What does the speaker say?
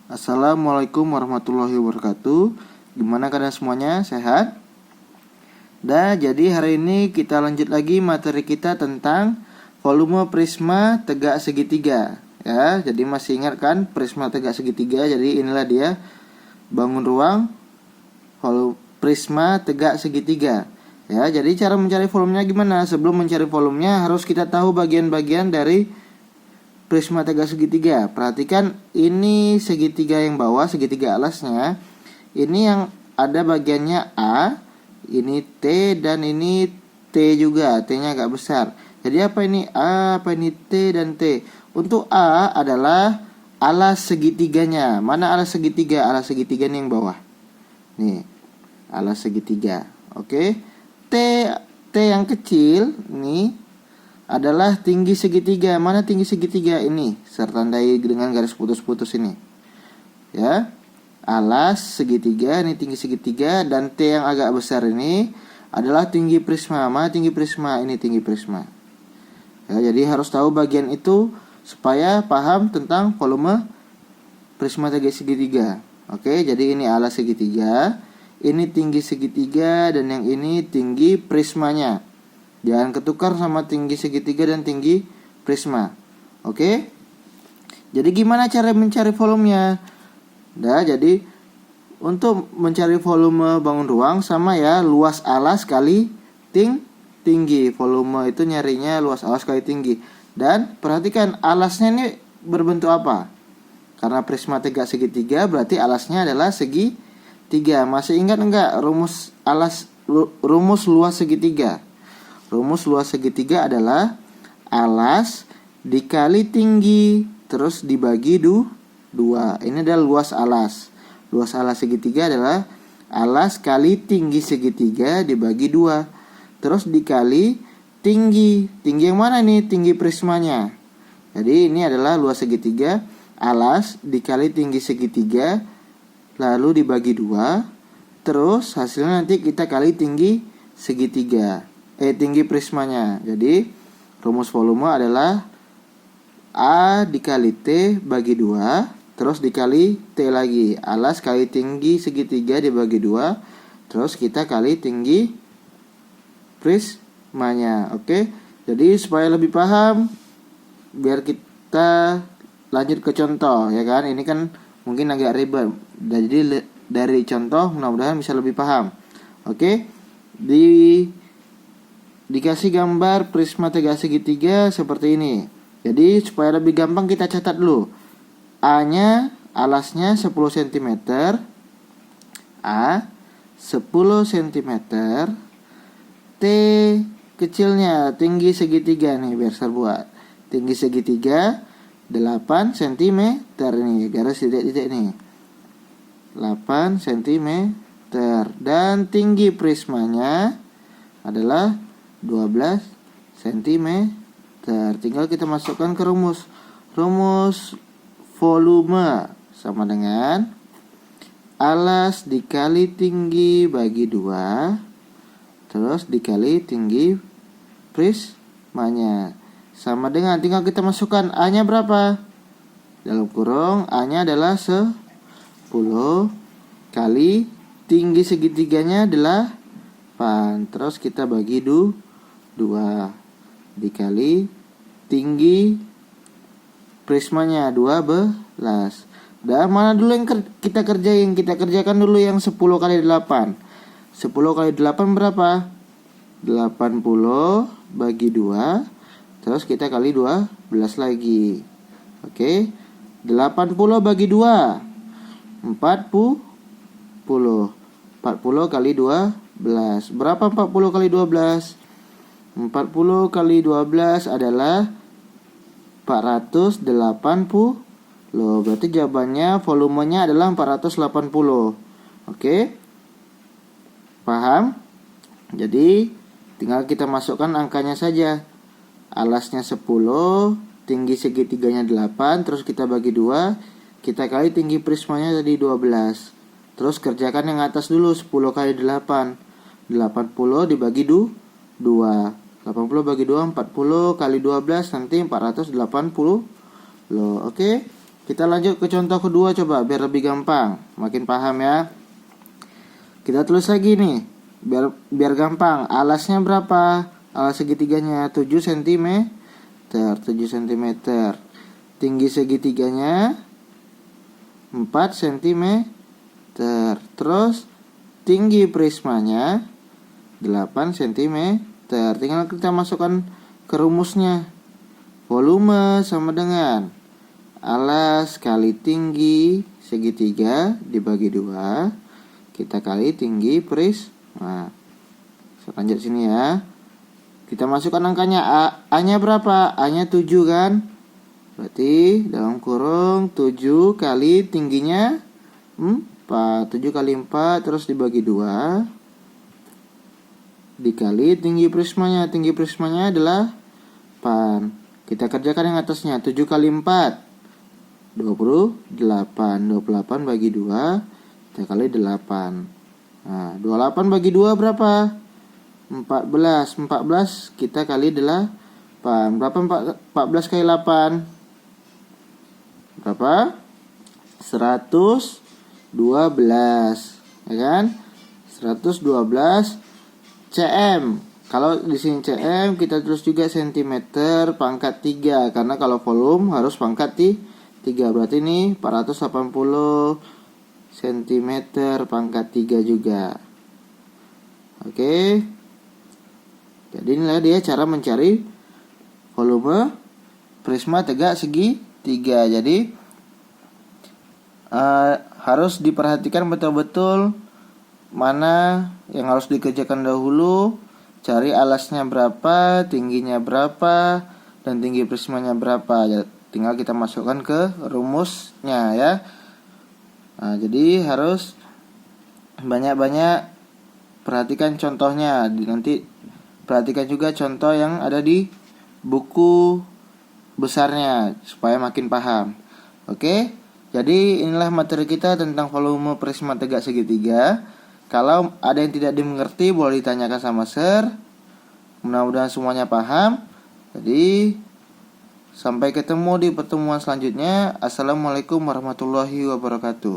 Assalamualaikum warahmatullahi wabarakatuh. Gimana keadaan semuanya? Sehat? Jadi hari ini kita lanjut lagi materi kita tentang volume prisma tegak segitiga. Ya, jadi masih ingat kan prisma tegak segitiga? Jadi inilah dia bangun ruang volume prisma tegak segitiga. Ya, jadi cara mencari volumenya gimana? Sebelum mencari volumenya harus kita tahu bagian-bagian dari prisma tegak segitiga. Perhatikan ini segitiga yang bawah, segitiga alasnya. Ini yang ada bagiannya A, ini T, dan ini T juga. T-nya agak besar. Jadi apa ini A, apa ini T, dan T. Untuk A adalah alas segitiganya. Mana alas segitiga? Alas segitiga ini yang bawah. Nih, alas segitiga. Oke. T yang kecil nih adalah tinggi segitiga. Mana tinggi segitiga? Ini, saya tandai dengan garis putus-putus ini. Ya. Alas segitiga, ini tinggi segitiga, dan T yang agak besar ini adalah tinggi prisma. Mana tinggi prisma? Ini tinggi prisma. Ya, jadi harus tahu bagian itu supaya paham tentang volume prisma tegak segitiga. Oke, jadi ini alas segitiga, ini tinggi segitiga, dan yang ini tinggi prismanya. Jangan ketukar sama tinggi segitiga dan tinggi prisma. Oke? Jadi gimana cara mencari volumenya? Jadi untuk mencari volume bangun ruang sama ya, luas alas kali tinggi. Volume itu nyarinya luas alas kali tinggi. Dan perhatikan alasnya ini berbentuk apa? Karena prisma tegak segitiga berarti alasnya adalah segitiga. Masih ingat enggak rumus luas segitiga? Rumus luas segitiga adalah alas dikali tinggi terus dibagi 2. Ini adalah luas alas. Luas alas segitiga adalah alas kali tinggi segitiga dibagi 2. Terus dikali tinggi. Tinggi yang mana nih? Tinggi prismanya. Jadi ini adalah luas segitiga, alas dikali tinggi segitiga lalu dibagi 2. Terus hasilnya nanti kita kali tinggi segitiga. Tinggi prismanya. Jadi rumus volume adalah A dikali T bagi 2, terus dikali T lagi. Alas kali tinggi segitiga dibagi 2, terus kita kali tinggi prismanya. Oke. Jadi supaya lebih paham, biar kita lanjut ke contoh, ya kan? Ini kan mungkin agak ribet. Jadi dari contoh mudah-mudahan bisa lebih paham. Oke. Dikasih gambar prisma tegak segitiga seperti ini. Jadi supaya lebih gampang kita catat dulu. A-nya, alasnya 10 cm. A 10 cm. T kecilnya, tinggi segitiga nih biar saya buat. Tinggi segitiga 8 cm nih, garis titik-titik nih. 8 cm. Dan tinggi prismanya adalah 12 cm. Tinggal kita masukkan ke rumus. Rumus volume sama dengan alas dikali tinggi bagi 2 terus dikali tinggi prismanya. Sama dengan, tinggal kita masukkan A-nya berapa? Dalam kurung A-nya adalah 10 kali tinggi segitiganya 8. Terus kita bagi 2 dikali tinggi prismanya 12. Dan mana dulu yang kita kerjain? Kita kerjakan dulu yang 10 kali 8. 10 kali 8 berapa? 80 bagi 2. Terus kita kali 12 lagi. Oke. 80 bagi 2 40. 40 kali 12. Berapa 40 kali 12? 40 kali 12 adalah 480. Berarti jawabannya volumenya adalah 480. Oke? Paham? Jadi tinggal kita masukkan angkanya saja. Alasnya 10, tinggi segitiganya 8, terus kita bagi 2, kita kali tinggi prismanya tadi 12. Terus kerjakan yang atas dulu, 10 kali 8. 80 dibagi 2. 80 bagi 2, 40 kali 12 nanti 480. Oke. Kita lanjut ke contoh kedua coba biar lebih gampang, makin paham ya. Kita tulis lagi nih, biar gampang. Alasnya berapa? Alas segitiganya 7 cm. 7 cm. Tinggi segitiganya 4 cm. Terus tinggi prismanya 8 cm. Tinggal kita masukkan ke rumusnya. Volume sama dengan alas kali tinggi segitiga dibagi 2, kita kali tinggi prisma. Lanjut sini ya. Kita masukkan angkanya. A-nya berapa? A-nya 7 kan? Berarti dalam kurung 7 kali tingginya 4. 7 kali 4 terus dibagi 2 dikali tinggi prismanya. Tinggi prismanya adalah 8. Kita kerjakan yang atasnya. 7 kali 4 28. 28 bagi 2 kita kali 8. Nah, 28 bagi 2 berapa? 14. 14 kita kali 8. Berapa 14 kali 8? Berapa? 112. Ya kan? 112 cm. Kalau di sini cm kita tulis juga cm pangkat 3 karena kalau volume harus pangkat 3. Berarti ini 480 cm pangkat 3 juga. Oke. Jadi inilah dia cara mencari volume prisma tegak segitiga. Jadi harus diperhatikan betul-betul mana yang harus dikerjakan dahulu. Cari alasnya berapa, tingginya berapa, dan tinggi prismanya berapa. Tinggal kita masukkan ke rumusnya ya. Nah, jadi harus banyak-banyak perhatikan contohnya. Nanti perhatikan juga contoh yang ada di buku besarnya supaya makin paham. Oke, jadi inilah materi kita tentang volume prisma tegak segitiga. Kalau ada yang tidak dimengerti boleh ditanyakan sama Sir. Mudah-mudahan semuanya paham. Jadi sampai ketemu di pertemuan selanjutnya. Assalamualaikum warahmatullahi wabarakatuh.